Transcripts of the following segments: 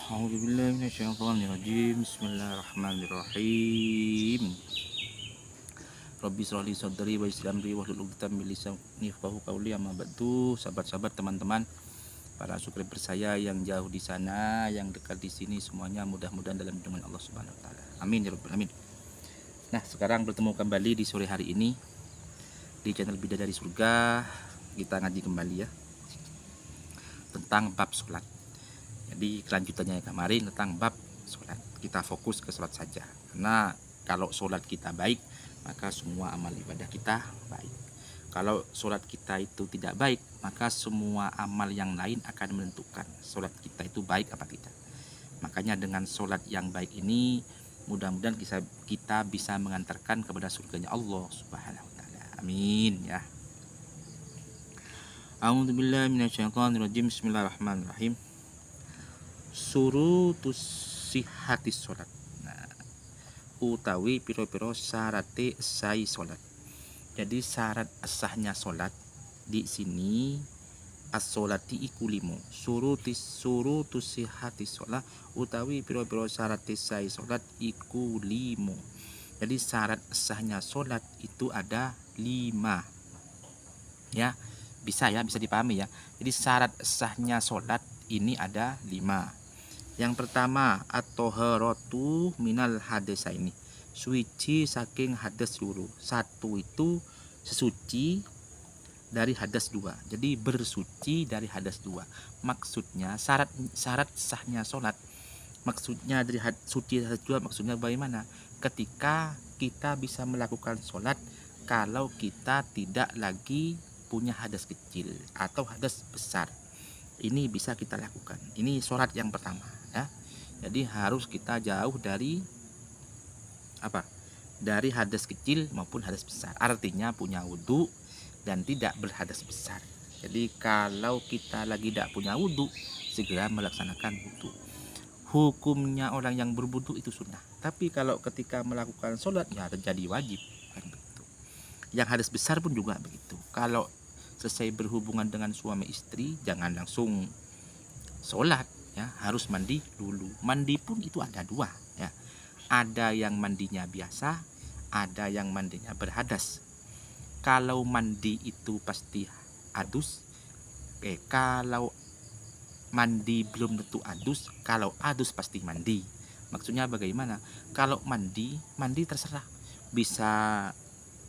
A'udzubillahi minasyaitonirrajim. Bismillahirrahmanirrahim. Rabbi shrah li sadri wa yassir amri wahlul 'uqdatam min lisani yafqahu qawli. Amma ba'du. Sahabat-sahabat, teman-teman, para subscriber saya yang jauh di sana, yang dekat di sini, semuanya mudah-mudahan dalam lindungan Allah Subhanahu wa taala. Amin ya rabbal alamin. Nah, sekarang bertemu kembali di sore hari ini di channel Bidadari Surga. Kita ngaji kembali ya tentang bab sholat. Jadi kelanjutannya kemarin tentang bab sholat. Kita fokus ke sholat saja. Karena kalau sholat kita baik, maka semua amal ibadah kita baik. Kalau sholat kita itu tidak baik, maka semua amal yang lain akan menentukan sholat kita itu baik apa tidak. Makanya dengan sholat yang baik ini, mudah-mudahan kita bisa mengantarkan kepada surganya Allah Subhanahu wa taala. Amin ya. A'udzubillahi minasyaitonirrajim. Bismillahirrahmanirrahim. Surutus sihatis sholat. Nah, utawi piro-piro syarate sai sholat. Jadi syarat sahnya sholat di sini as-sholati iku limo. Surutus sihatis sholat utawi piro-piro syarate sai sholat iku limo. Jadi syarat sahnya sholat itu ada 5. Ya, bisa dipahami ya. Jadi syarat sahnya sholat ini ada 5. Yang pertama, at-thaharatu minal hadasaini. Suci saking hadas loro. Satu itu sesuci dari hadas 2. Jadi bersuci dari hadas 2. Maksudnya syarat sahnya sholat. Maksudnya dari suci hadas 2 maksudnya bagaimana? Ketika kita bisa melakukan sholat kalau kita tidak lagi punya hadas kecil atau hadas besar. Ini bisa kita lakukan. Ini sholat yang pertama ya. Jadi harus kita jauh dari dari hadas kecil maupun hadas besar. Artinya punya wudhu dan tidak berhadas besar. Jadi kalau kita lagi tidak punya wudhu, segera melaksanakan wudhu. Hukumnya orang yang berwudhu itu sunnah. Tapi kalau ketika melakukan sholat ya terjadi wajib kan begitu. Yang hadas besar pun juga begitu. Kalau selesai berhubungan dengan suami istri, jangan langsung sholat ya, harus mandi dulu. Mandi pun itu ada 2 ya. Ada yang mandinya biasa, ada yang mandinya berhadas. Kalau mandi itu pasti adus. Kalau mandi belum tentu adus, kalau adus pasti mandi. Maksudnya bagaimana? Kalau mandi terserah. Bisa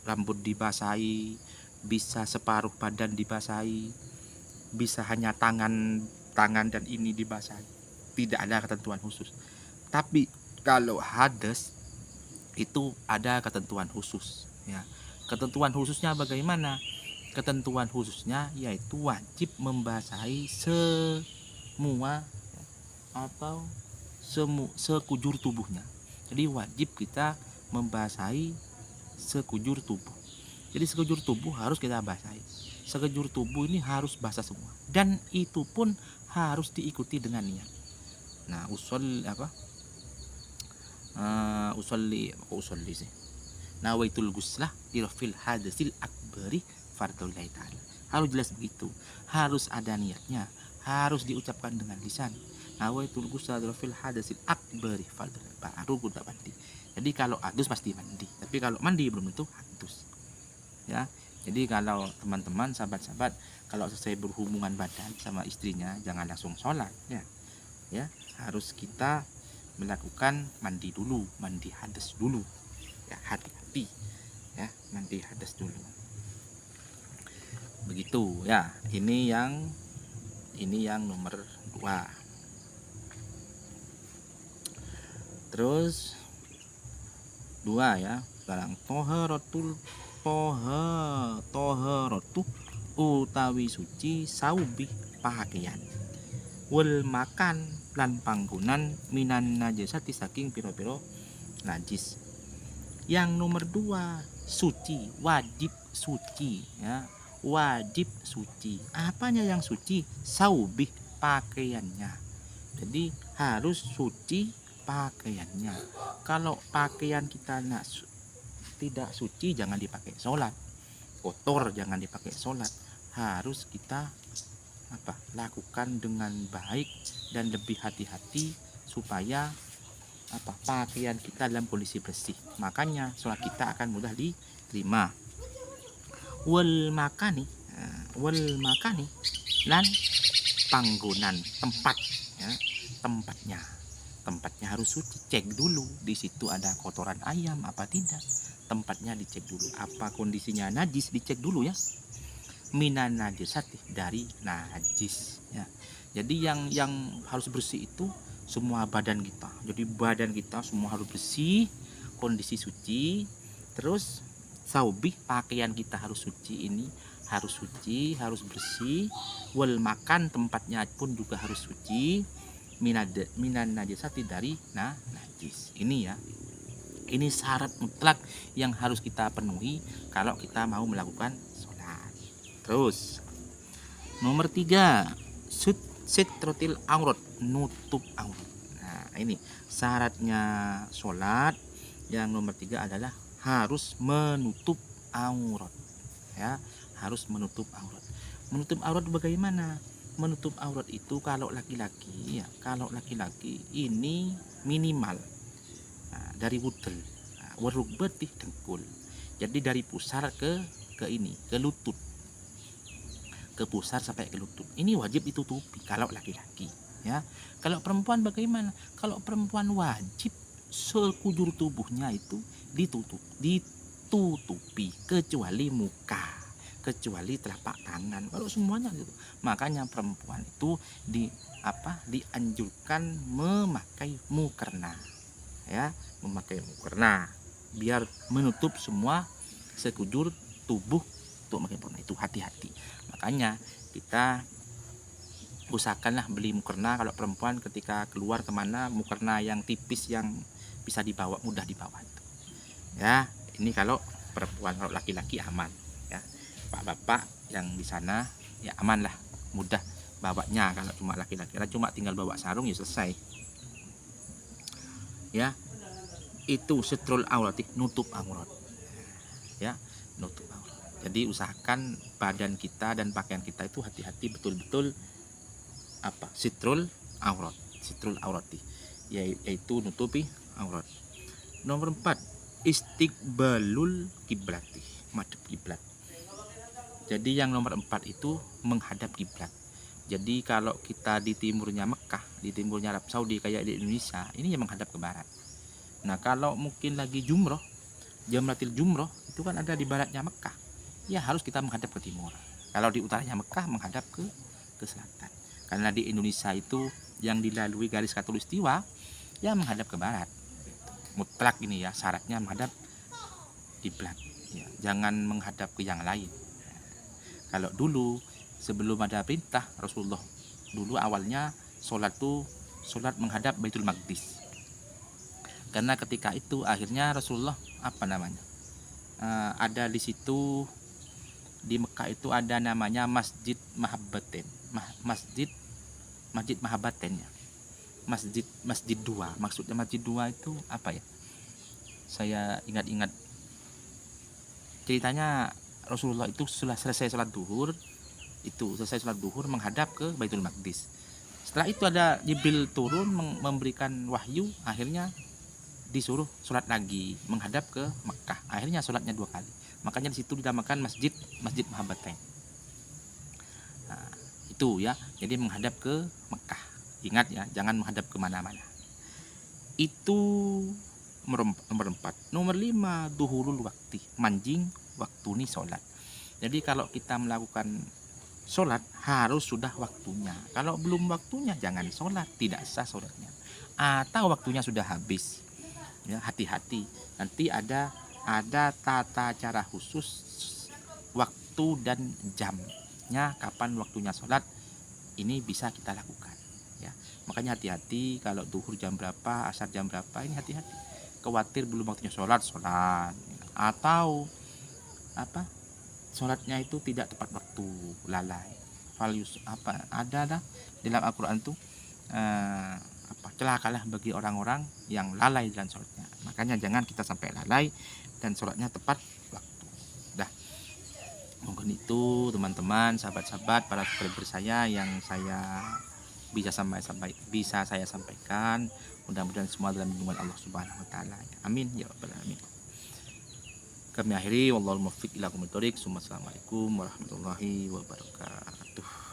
rambut dibasahi, bisa separuh badan dibasahi, bisa hanya tangan dan ini dibasahi. Tidak ada ketentuan khusus. Tapi kalau hadas itu ada ketentuan khusus ya. Ketentuan khususnya bagaimana? Ketentuan khususnya yaitu wajib membasahi semua atau sekujur tubuhnya. Jadi wajib kita membasahi sekujur tubuh. Jadi sekujur tubuh harus kita basahi. Sekujur tubuh ini harus basah semua. Dan itu pun harus diikuti dengan niat. Nah, usolli sih. Nawaitul ghuslah lirafil hadasil akbari fardhulillahi ta'ala. Harus jelas begitu. Harus ada niatnya. Harus diucapkan dengan lisan. Nawaitul ghuslah lirafil hadasil akbari fardhulillahi. Baru udah mandi. Jadi kalau adus pasti mandi. Tapi kalau mandi belum tentu adus. Ya, jadi kalau teman-teman, sahabat-sahabat, kalau selesai berhubungan badan sama istrinya jangan langsung sholat ya, harus kita melakukan mandi dulu, mandi hadas dulu ya, hati-hati ya, mandi hadas dulu begitu ya. Ini yang nomor 2. Terus 2 ya, sekarang toharatu utawi suci saubi pakaian, wal makan lan panggonan minan najasati saking piro-piro najis. Yang nomor 2 suci, wajib suci ya, wajib suci. Apanya yang suci? Saubi pakaiannya. Jadi harus suci pakaiannya. Kalau pakaian kita tidak suci jangan dipakai sholat, kotor jangan dipakai sholat. Harus kita lakukan dengan baik dan lebih hati-hati supaya pakaian kita dalam kondisi bersih. Makanya sholat kita akan mudah diterima. Wal makani lan panggonan tempat, ya, tempatnya harus suci. Cek dulu di situ ada kotoran ayam apa tidak, tempatnya dicek dulu. Apa kondisinya najis, dicek dulu ya. Minan najisati, dari najis ya. Jadi yang harus bersih itu semua badan kita. Jadi badan kita semua harus bersih, kondisi suci. Terus saubi, pakaian kita harus suci, ini harus suci, harus bersih. Wal makan, tempatnya pun juga harus suci. Minan najisati, dari najis. Ini ya. Ini syarat mutlak yang harus kita penuhi kalau kita mau melakukan sholat. Terus nomor 3, sitrotil aurat, nutup aurat. Nah, ini syaratnya sholat. Yang nomor 3 adalah harus menutup aurat, ya, harus menutup aurat. Menutup aurat bagaimana? Menutup aurat itu kalau laki-laki ya, ini minimal dari wudel, warukbati, dengkul. Jadi dari pusar ke lutut, ke pusar sampai ke lutut. Ini wajib ditutupi kalau laki-laki, ya. Kalau perempuan bagaimana? Kalau perempuan wajib sekujur tubuhnya itu ditutupi kecuali muka, kecuali telapak tangan. Kalau semuanya gitu. Makanya perempuan itu dianjurkan memakai mukerna, ya, memakai mukerna biar menutup semua sekujur tubuh. Untuk memakai mukerna itu hati-hati. Makanya kita usahakanlah beli mukerna kalau perempuan ketika keluar kemana, mukerna yang tipis yang bisa dibawa, mudah dibawa itu. Ya, ini kalau perempuan. Kalau laki-laki aman, ya. Bapak yang di sana ya aman lah, mudah bawanya. Kalau cuma laki-laki, cuma tinggal bawa sarung ya selesai. Ya, itu setrul aurat, nutup aurat. Ya, nutup aurat. Jadi usahakan badan kita dan pakaian kita itu hati-hati betul-betul sitrul aurati, yaitu nutupi aurat. Nomor 4, istiqbalul kiblati, madhep kiblat. Jadi yang nomor 4 itu menghadap kiblat. Jadi kalau kita di timurnya Mekah, di timurnya Arab Saudi kayak di Indonesia, ini yang menghadap ke barat. Nah, kalau mungkin lagi jumroh, jamratil jumroh itu kan ada di baratnya Mekah, ya harus kita menghadap ke timur. Kalau di utaranya Mekah menghadap ke selatan. Karena di Indonesia itu yang dilalui garis khatulistiwa ya menghadap ke barat. Mutlak ini ya, syaratnya menghadap kiblat, ya, jangan menghadap ke yang lain. Kalau dulu sebelum ada perintah Rasulullah, dulu awalnya sholat menghadap Baitul Maqdis. Karena ketika itu akhirnya Rasulullah ada di situ di Mekah itu ada namanya Masjid Mahabbatin, Masjid Mahabbatin ya. Masjid 2. Maksudnya Masjid 2 itu apa ya? Saya ingat-ingat ceritanya. Rasulullah itu selesai sholat duhur menghadap ke Baitul Maqdis. Setelah itu ada Jibril turun memberikan wahyu, akhirnya disuruh sholat lagi menghadap ke Mekah. Akhirnya sholatnya 2 kali. Makanya di situ dinamakan Masjid Mahabbatain. Nah, itu ya. Jadi menghadap ke Mekah. Ingat ya, jangan menghadap kemana-mana. Itu nomor 4. Nomor 5, duhurul wakti, manjing waktu nih sholat. Jadi kalau kita melakukan sholat harus sudah waktunya. Kalau belum waktunya jangan sholat, tidak sah sholatnya. Atau waktunya sudah habis, ya, hati-hati. Nanti ada tata cara khusus waktu dan jamnya kapan waktunya sholat. Ini bisa kita lakukan, ya. Makanya hati-hati kalau duhur jam berapa, asar jam berapa, ini hati-hati. Khawatir belum waktunya sholat, atau sholatnya itu tidak tepat waktu, lalai. Ada dalam Al-Quran tuh celakalah bagi orang-orang yang lalai dalam sholatnya. Makanya jangan kita sampai lalai dan sholatnya tepat waktu. Dah, mungkin itu teman-teman, sahabat-sahabat, para subscriber saya yang saya bisa saya sampaikan. Mudah-mudahan semua dalam lindungan Allah Subhanahu wa taala. Amin ya rabbal alamin. Kami akhiri, wallahul muwaffiq ila aqwamit thoriq. Assalamualaikum warahmatullahi wabarakatuh.